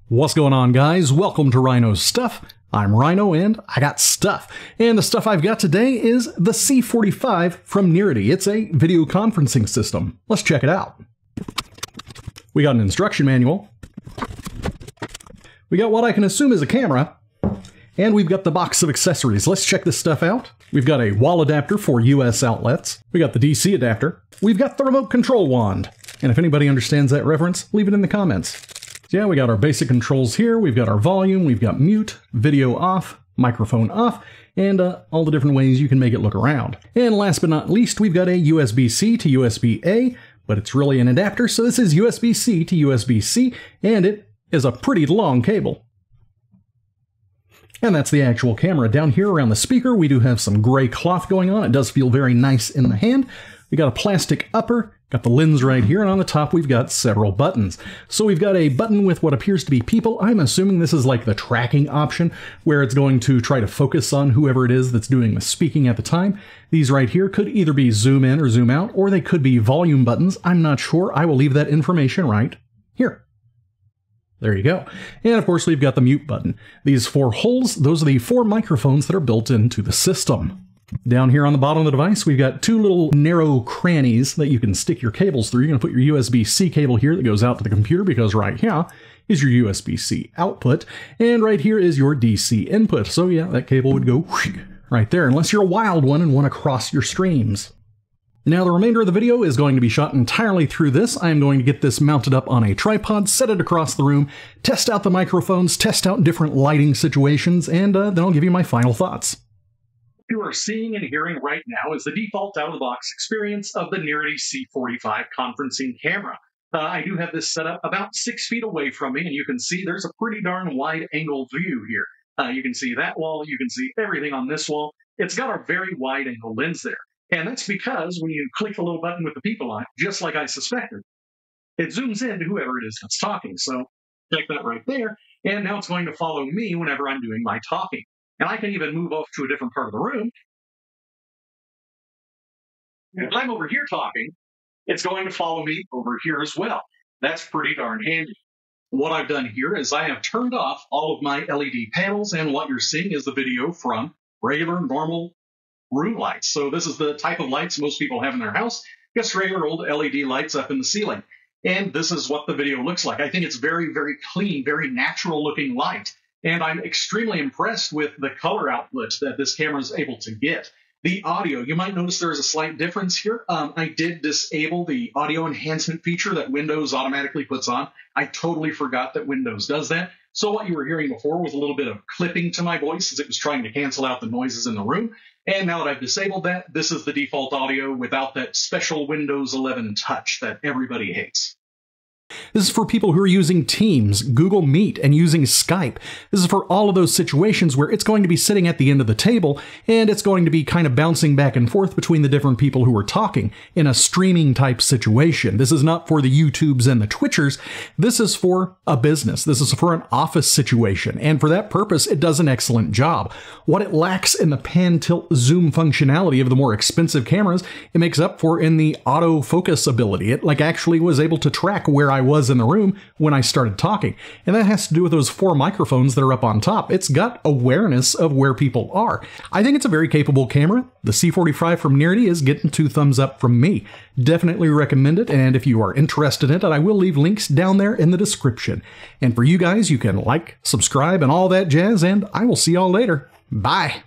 What's going on, guys? Welcome to Rhino's Stuff. I'm Rhino and I got stuff. And the stuff I've got today is the C45 from NEARITY. It's a video conferencing system. Let's check it out. We got an instruction manual. We got what I can assume is a camera. And we've got the box of accessories. Let's check this stuff out. We've got a wall adapter for US outlets. We got the DC adapter. We've got the remote control wand. And if anybody understands that reference, leave it in the comments. So yeah, we got our basic controls here. We've got our volume, we've got mute, video off, microphone off, and all the different ways you can make it look around. And last but not least, we've got a USB-C to USB-A, but it's really an adapter, so this is USB-C to USB-C, and it is a pretty long cable. And that's the actual camera. Down here around the speaker, we do have some gray cloth going on. It does feel very nice in the hand. We got a plastic upper, got the lens right here, and on the top we've got several buttons. So we've got a button with what appears to be people. I'm assuming this is like the tracking option, where it's going to try to focus on whoever it is that's doing the speaking at the time. These right here could either be zoom in or zoom out, or they could be volume buttons. I'm not sure. I will leave that information right here. There you go. And of course we've got the mute button. These four holes, those are the four microphones that are built into the system. Down here on the bottom of the device, we've got two little narrow crannies that you can stick your cables through. You're going to put your USB-C cable here that goes out to the computer, because right here is your USB-C output, and right here is your DC input. So yeah, that cable would go right there, unless you're a wild one and want to cross your streams. Now, the remainder of the video is going to be shot entirely through this. I'm going to get this mounted up on a tripod, set it across the room, test out the microphones, test out different lighting situations, and then I'll give you my final thoughts. What you are seeing and hearing right now is the default out-of-the-box experience of the NEARITY C45 conferencing camera. I do have this set up about 6 feet away from me, and you can see there's a pretty darn wide-angle view here. You can see that wall, you can see everything on this wall. It's got a very wide-angle lens there. And that's because when you click the little button with the people on it, just like I suspected, it zooms in to whoever it is that's talking. So check that right there. And now it's going to follow me whenever I'm doing my talking. And I can even move off to a different part of the room. If I'm over here talking, it's going to follow me over here as well. That's pretty darn handy. What I've done here is I have turned off all of my LED panels, and what you're seeing is the video from regular, normal room lights. So this is the type of lights most people have in their house, just regular old LED lights up in the ceiling. And this is what the video looks like. I think it's very, very clean, very natural looking light. And I'm extremely impressed with the color output that this camera is able to get. The audio, you might notice there's a slight difference here. I did disable the audio enhancement feature that Windows automatically puts on. I totally forgot that Windows does that. So what you were hearing before was a little bit of clipping to my voice as it was trying to cancel out the noises in the room. And now that I've disabled that, this is the default audio without that special Windows 11 touch that everybody hates. This is for people who are using Teams, Google Meet, and using Skype. This is for all of those situations where it's going to be sitting at the end of the table, and it's going to be kind of bouncing back and forth between the different people who are talking in a streaming type situation. This is not for the YouTubes and the Twitchers. This is for a business. This is for an office situation, and for that purpose, it does an excellent job. What it lacks in the pan, tilt, zoom functionality of the more expensive cameras, it makes up for in the autofocus ability. It actually was able to track where I was in the room when I started talking. And that has to do with those four microphones that are up on top. It's got awareness of where people are. I think it's a very capable camera. The C45 from NEARITY is getting 2 thumbs up from me. Definitely recommend it, and if you are interested in it, I will leave links down there in the description. And for you guys, you can like, subscribe, and all that jazz, and I will see y'all later. Bye!